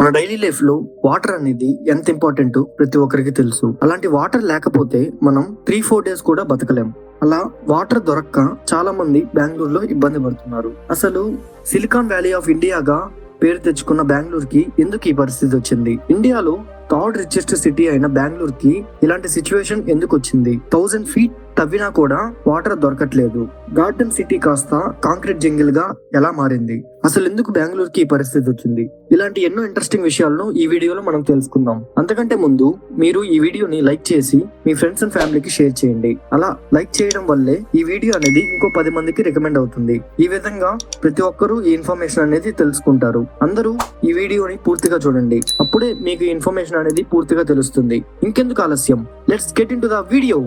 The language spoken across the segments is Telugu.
మన డైలీ లైఫ్ లో వాటర్ అనేది ఎంత ఇంపార్టెంట్ ప్రతి ఒక్కరికి తెలుసు. అలాంటి వాటర్ లేకపోతే మనం 3-4 డేస్ కూడా బతకలేం. అలా వాటర్ దొరక్క చాలా మంది బెంగళూరులో ఇబ్బంది పడుతున్నారు. అసలు సిలికాన్ వ్యాలీ ఆఫ్ ఇండియాగా పేరు తెచ్చుకున్న బెంగళూరుకి ఎందుకు ఈ పరిస్థితి వచ్చింది? ఇండియాలో థర్డ్ రిచెస్ట్ సిటీ అయిన బెంగళూరుకి ఇలాంటి సిచ్యువేషన్ ఎందుకు వచ్చింది? 1000 feet తవ్వినా కూడా వాటర్ దొరకట్లేదు. గార్డెన్ సిటీ కాస్త కాంక్రీట్ జంగిల్ గా ఎలా మారింది? అసలు ఎందుకు బెంగళూరుకి ఈ పరిస్థితి వచ్చింది? ఇలాంటి ఎన్నో ఇంట్రెస్టింగ్ విషయాలను ఈ వీడియోలో మనం తెలుసుకుందాం. అంతకంటే ముందు మీరు ఈ వీడియోని లైక్ చేసి మీ ఫ్రెండ్స్ అండ్ ఫ్యామిలీకి షేర్ చేయండి. అలా లైక్ చేయడం వల్లే ఈ వీడియో అనేది ఇంకో 10 మందికి రికమెండ్ అవుతుంది. ఈ విధంగా ప్రతి ఒక్కరూ ఈ ఇన్ఫర్మేషన్ అనేది తెలుసుకుంటారు. అందరూ ఈ వీడియోని పూర్తిగా చూడండి, అప్పుడే మీకు ఇన్ఫర్మేషన్ అనేది పూర్తిగా తెలుస్తుంది. ఇంకెందుకు ఆలస్యం, let's get in to the video.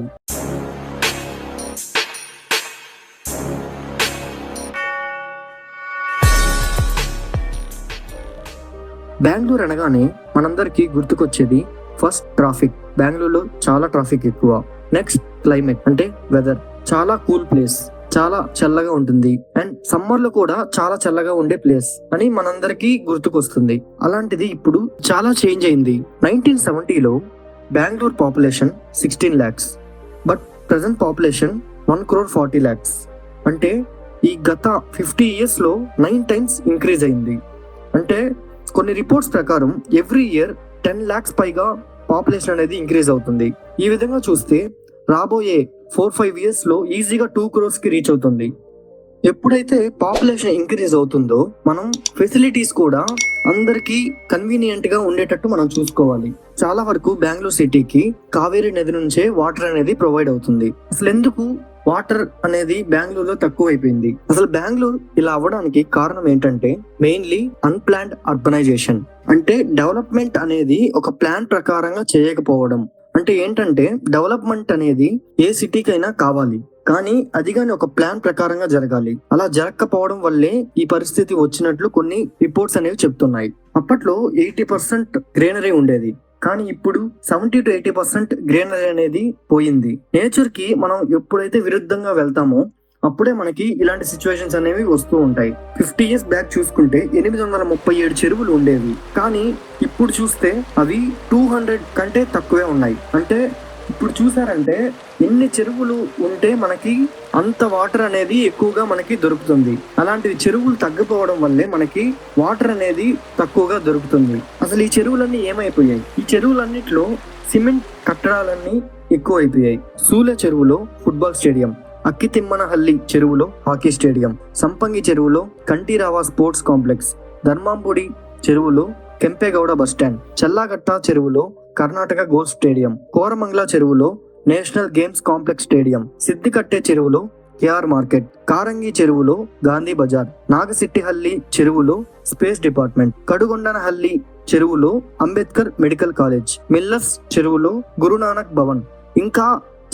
Bengaluru అనగానే మనందరికి గుర్తుకొచ్చేది ఫస్ట్ ట్రాఫిక్. బెంగళూరులో చాలా ట్రాఫిక్ ఎక్కువ. నెక్స్ట్ క్లైమేట్, అంటే వెదర్. చాలా కూల్ ప్లేస్, చాలా చల్లగా ఉంటుంది. అండ్ సమ్మర్ లో కూడా చాలా చల్లగా ఉండే ప్లేస్ అని మనందరికీ గుర్తుకొస్తుంది. అలాంటిది ఇప్పుడు చాలా చేంజ్ అయింది. 1970లో Bengaluru population 16 lakhs, but present population 1,40 lakhs. అంటే ఈ గత 50 years లో 9 times ఇంక్రీజ్ అయింది. అంటే కొన్ని రిపోర్ట్స్ ప్రకారం ఎవ్రీ ఇయర్ 10 lakhs పైగా పాపులేషన్ అనేది ఇంక్రీజ్ అవుతుంది. ఈ విధంగా చూస్తే రాబోయే 4-5 years లో ఈజీగా 2 crores కి రీచ్ అవుతుంది. ఎప్పుడైతే పాపులేషన్ ఇంక్రీజ్ అవుతుందో మనం ఫెసిలిటీస్ కూడా అందరికీ కన్వీనియంట్ గా ఉండేటట్టు మనం చూసుకోవాలి. చాలా వరకు బెంగళూరు సిటీకి కావేరీ నది నుంచే వాటర్ అనేది ప్రొవైడ్ అవుతుంది. అసలు ఎందుకు వాటర్ అనేది బెంగళూరులో తక్కువైపోయింది? అసలు బెంగళూరు ఇలా అవ్వడానికి కారణం ఏంటంటే మెయిన్లీ అన్ప్లాన్డ్ అర్బనైజేషన్. అంటే డెవలప్మెంట్ అనేది ఒక ప్లాన్ ప్రకారంగా చేయకపోవడం. అంటే ఏంటంటే డెవలప్మెంట్ అనేది ఏ సిటీకైనా కావాలి, కానీ అది కానీ ఒక ప్లాన్ ప్రకారంగా జరగాలి. అలా జరగకపోవడం వల్లే ఈ పరిస్థితి వచ్చినట్లు కొన్ని రిపోర్ట్స్ అనేవి చెప్తున్నాయి. అప్పట్లో 80% గ్రీనరీ ఉండేది, కానీ ఇప్పుడు 70-80% గ్రీనరీ అనేది పోయింది. నేచర్ కి మనం ఎప్పుడైతే విరుద్ధంగా వెళ్తామో అప్పుడే మనకి ఇలాంటి సిచ్యువేషన్స్ అనేవి వస్తూ ఉంటాయి. 50 years బ్యాక్ చూసుకుంటే 837 చెరువులు ఉండేవి, కానీ ఇప్పుడు చూస్తే అవి 200 కంటే తక్కువే ఉన్నాయి. అంటే ఇప్పుడు చూసారంటే ఎన్ని చెరువులు ఉంటే మనకి అంత వాటర్ అనేది ఎక్కువగా మనకి దొరుకుతుంది. అలాంటి చెరువులు తగ్గిపోవడం వల్లే మనకి వాటర్ అనేది తక్కువగా దొరుకుతుంది. అసలు ఈ చెరువులన్నీ ఏమైపోయాయి? ఈ చెరువులన్నిట్లో సిమెంట్ కట్టడాలన్నీ ఎక్కువ అయిపోయాయి. సూలె చెరువులో ఫుట్బాల్ స్టేడియం, అక్కితిమ్మనహల్లి చెరువులో హాకీ స్టేడియం, సంపంగి చెరువులో కంఠీరావా స్పోర్ట్స్ కాంప్లెక్స్, ధర్మాంపూడి చెరువులో కెంపేగౌడ బస్టాండ్, చల్లాగట్ట చెరువులో కర్ణాటక గోల్ఫ్ స్టేడియం, కోరమంగళ చెరువులో నేషనల్ గేమ్స్ కాంప్లెక్స్ స్టేడియం, సిద్దికట్టె చెరువులో కేఆర్ మార్కెట్, కారంగి చెరువులో గాంధీ బజార్, నాగసిట్టిహల్లి చెరువులో స్పేస్ డిపార్ట్మెంట్, కడుగొండనహల్లి చెరువులో అంబేద్కర్ మెడికల్ కాలేజ్, మిల్లర్స్ చెరువులో గురునానక్ భవన్, ఇంకా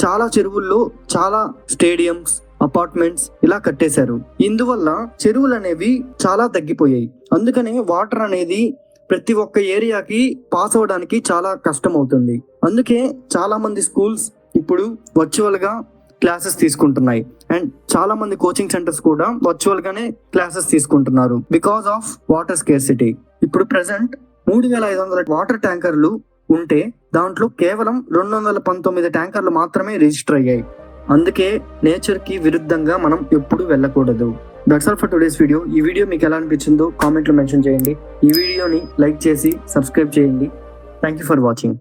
చాలా చెరువుల్లో చాలా స్టేడియంస్, అపార్ట్మెంట్స్ ఇలా కట్టేశారు. ఇందువల్ల చెరువులు అనేవి చాలా తగ్గిపోయాయి. అందుకనే వాటర్ అనేది ప్రతి ఒక్క ఏరియాకి పాస్ అవడానికి చాలా కష్టం అవుతుంది. అందుకే చాలా మంది స్కూల్స్ ఇప్పుడు వర్చువల్ గా క్లాసెస్ తీసుకుంటున్నాయి. అండ్ చాలా మంది కోచింగ్ సెంటర్స్ కూడా వర్చువల్ గానే క్లాసెస్ తీసుకుంటున్నారు బికాస్ ఆఫ్ వాటర్ స్కేర్సిటీ. ఇప్పుడు ప్రెసెంట్ 3500 వాటర్ ట్యాంకర్లు ఉంటే దాంట్లో కేవలం 219 ట్యాంకర్లు మాత్రమే రిజిస్టర్ అయ్యాయి. అందుకే నేచర్ కి విరుద్ధంగా మనం ఎప్పుడు వెళ్ళకూడదు. That's all for today's video. ఈ వీడియో మీకు ఎలా అనిపించిందో కామెంట్లో మెన్షన్ చేయండి. ఈ వీడియోని లైక్ చేసి సబ్స్క్రైబ్ చేయండి. Thank you for watching.